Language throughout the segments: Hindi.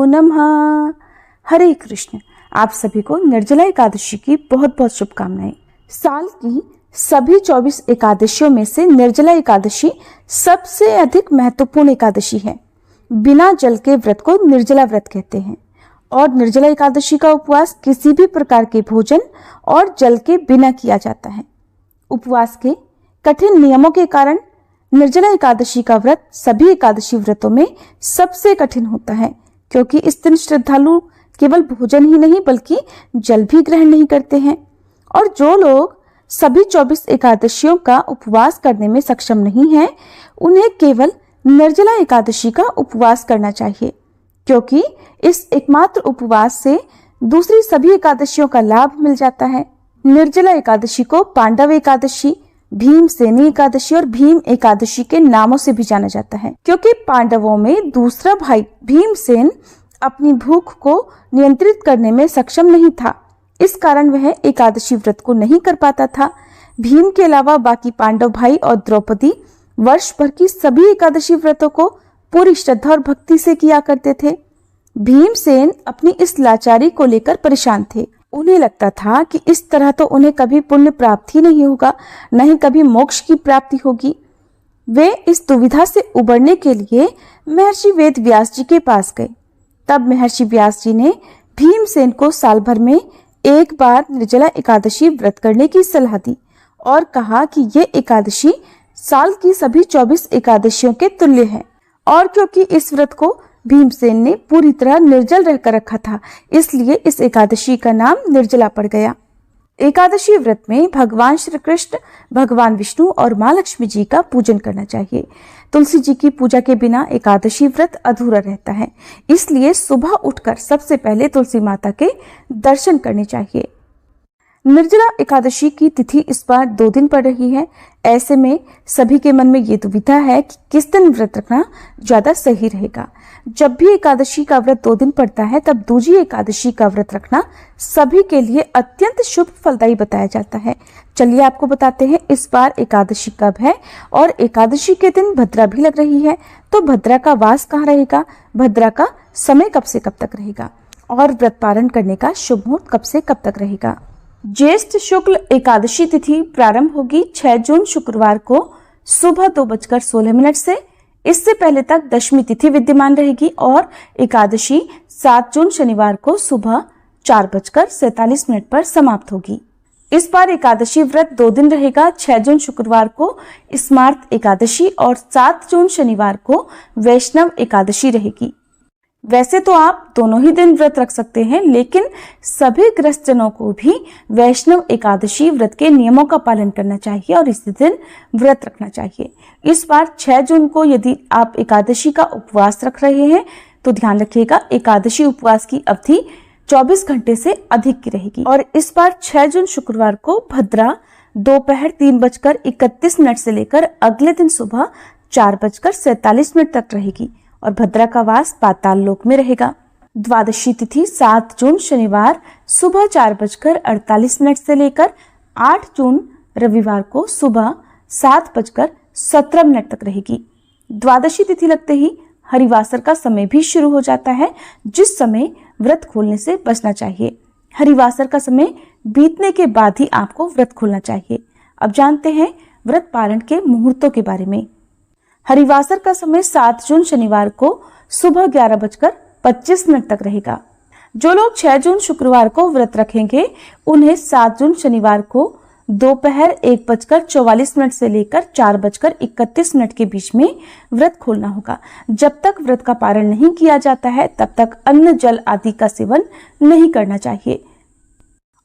नमः। हरे कृष्ण। आप सभी को निर्जला एकादशी की बहुत बहुत शुभकामनाएं। साल की सभी 24 एकादशियों में से निर्जला एकादशी सबसे अधिक महत्वपूर्ण एकादशी है। बिना जल के व्रत को निर्जला व्रत कहते हैं और निर्जला एकादशी का उपवास किसी भी प्रकार के भोजन और जल के बिना किया जाता है। उपवास के कठिन नियमों के कारण निर्जला एकादशी का व्रत सभी एकादशी व्रतों में सबसे कठिन होता है, क्योंकि इस दिन श्रद्धालु केवल भोजन ही नहीं बल्कि जल भी ग्रहण नहीं करते हैं। और जो लोग सभी 24 एकादशियों का उपवास करने में सक्षम नहीं हैं, उन्हें केवल निर्जला एकादशी का उपवास करना चाहिए, क्योंकि इस एकमात्र उपवास से दूसरी सभी एकादशियों का लाभ मिल जाता है। निर्जला एकादशी को पांडव एकादशी, भीमसेनी एकादशी और भीम एकादशी के नामों से भी जाना जाता है, क्योंकि पांडवों में दूसरा भाई भीमसेन अपनी भूख को नियंत्रित करने में सक्षम नहीं था। इस कारण वह एकादशी व्रत को नहीं कर पाता था। भीम के अलावा बाकी पांडव भाई और द्रौपदी वर्ष भर की सभी एकादशी व्रतों को पूरी श्रद्धा और भक्ति से किया करते थे। भीमसेन अपनी इस लाचारी को लेकर परेशान थे। उन्हें लगता था कि इस तरह तो उन्हें कभी पुण्य प्राप्त ही नहीं होगा, न ही कभी मोक्ष की प्राप्ति होगी। वे इस दुविधा से उबरने के लिए महर्षि वेद व्यास जी के पास गए। तब महर्षि व्यास जी ने भीमसेन को साल भर में एक बार निर्जला एकादशी व्रत करने की सलाह दी और कहा कि ये एकादशी साल की सभी 24 एकादशियों के तुल्य है। और क्योंकि इस व्रत को भीमसेन ने पूरी तरह निर्जल रहकर रखा था, इसलिए इस एकादशी का नाम निर्जला पड़ गया। एकादशी व्रत में भगवान श्री कृष्ण, भगवान विष्णु और माँ लक्ष्मी जी का पूजन करना चाहिए। तुलसी जी की पूजा के बिना एकादशी व्रत अधूरा रहता है, इसलिए सुबह उठकर सबसे पहले तुलसी माता के दर्शन करने चाहिए। निर्जला एकादशी की तिथि इस बार 2 दिन पड़ रही है। ऐसे में सभी के मन में ये दुविधा है कि किस दिन व्रत रखना ज्यादा सही रहेगा। जब भी एकादशी का व्रत 2 दिन पड़ता है, तब दूजी एकादशी का व्रत रखना सभी के लिए अत्यंत शुभ फलदायी बताया जाता है। चलिए आपको बताते हैं इस बार एकादशी कब है और एकादशी के दिन भद्रा भी लग रही है, तो भद्रा का वास कहाँ रहेगा, भद्रा का समय कब से कब तक रहेगा और व्रत पारण करने का शुभ मुहूर्त कब से कब तक रहेगा। ज्येष्ठ शुक्ल एकादशी तिथि प्रारंभ होगी 6 जून शुक्रवार को सुबह 2:16 से। इससे पहले तक दशमी तिथि विद्यमान रहेगी और एकादशी 7 जून शनिवार को सुबह 4:47 पर समाप्त होगी। इस बार एकादशी व्रत 2 दिन रहेगा। 6 जून शुक्रवार को स्मार्त एकादशी और 7 जून शनिवार को वैष्णव एकादशी रहेगी। वैसे तो आप दोनों ही दिन व्रत रख सकते हैं, लेकिन सभी गृहस्थजनों को भी वैष्णव एकादशी व्रत के नियमों का पालन करना चाहिए और इसी दिन व्रत रखना चाहिए। इस बार 6 जून को यदि आप एकादशी का उपवास रख रहे हैं तो ध्यान रखिएगा एकादशी उपवास की अवधि 24 घंटे से अधिक की रहेगी। और इस बार 6 जून शुक्रवार को भद्रा दोपहर 3:31 से लेकर अगले दिन सुबह 4:47 तक रहेगी और भद्रा का वास पाताल लोक में रहेगा। द्वादशी तिथि 7 जून शनिवार सुबह 4:48 से लेकर 8 जून रविवार को सुबह 7:17 तक रहेगी। द्वादशी तिथि लगते ही हरिवासर का समय भी शुरू हो जाता है, जिस समय व्रत खोलने से बचना चाहिए। हरिवासर का समय बीतने के बाद ही आपको व्रत खोलना चाहिए। अब जानते हैं व्रत पारण के मुहूर्तों के बारे में। हरिवासर का समय 7 जून शनिवार को सुबह 11:25 तक रहेगा। जो लोग 6 जून शुक्रवार को व्रत रखेंगे, उन्हें 7 जून शनिवार को दोपहर 1:44 से लेकर 4:31 के बीच में व्रत खोलना होगा। जब तक व्रत का पारण नहीं किया जाता है, तब तक अन्न जल आदि का सेवन नहीं करना चाहिए।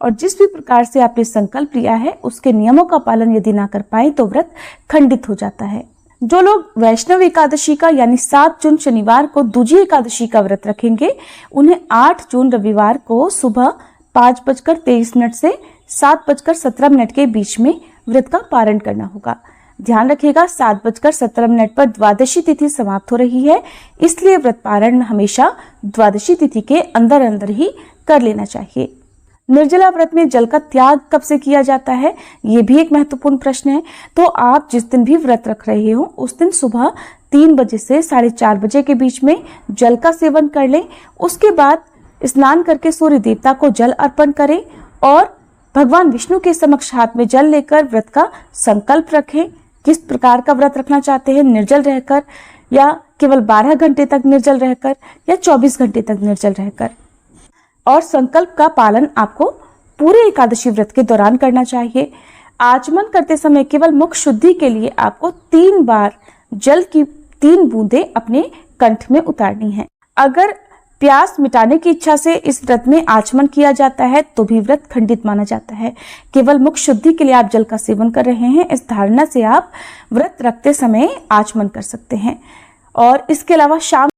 और जिस भी प्रकार से आपने संकल्प लिया है, उसके नियमों का पालन यदि ना कर पाए तो व्रत खंडित हो जाता है। जो लोग वैष्णव एकादशी का यानी 7 जून शनिवार को दूजी एकादशी का व्रत रखेंगे, उन्हें 8 जून रविवार को सुबह 5:23 से 7:17 के बीच में व्रत का पारण करना होगा। ध्यान रखिएगा 7:17 पर द्वादशी तिथि समाप्त हो रही है, इसलिए व्रत पारण हमेशा द्वादशी तिथि के अंदर अंदर ही कर लेना चाहिए। निर्जला व्रत में जल का त्याग कब से किया जाता है, ये भी एक महत्वपूर्ण प्रश्न है। तो आप जिस दिन भी व्रत रख रहे हो, उस दिन सुबह 3 बजे से 4:30 बजे के बीच में जल का सेवन कर लें। उसके बाद स्नान करके सूर्य देवता को जल अर्पण करें और भगवान विष्णु के समक्ष हाथ में जल लेकर व्रत का संकल्प रखें। किस प्रकार का व्रत रखना चाहते हैं, निर्जल रहकर या केवल 12 घंटे तक निर्जल रहकर या 24 घंटे तक निर्जल रहकर। और संकल्प का पालन आपको पूरे एकादशी व्रत के दौरान करना चाहिए। आचमन करते समय केवल मुख शुद्धि के लिए आपको 3 बार जल की 3 बूंदें अपने कंठ में उतारनी है। अगर प्यास मिटाने की इच्छा से इस व्रत में आचमन किया जाता है तो भी व्रत खंडित माना जाता है। केवल मुख शुद्धि के लिए आप जल का सेवन कर रहे हैं, इस धारणा से आप व्रत रखते समय आचमन कर सकते हैं। और इसके अलावा शाम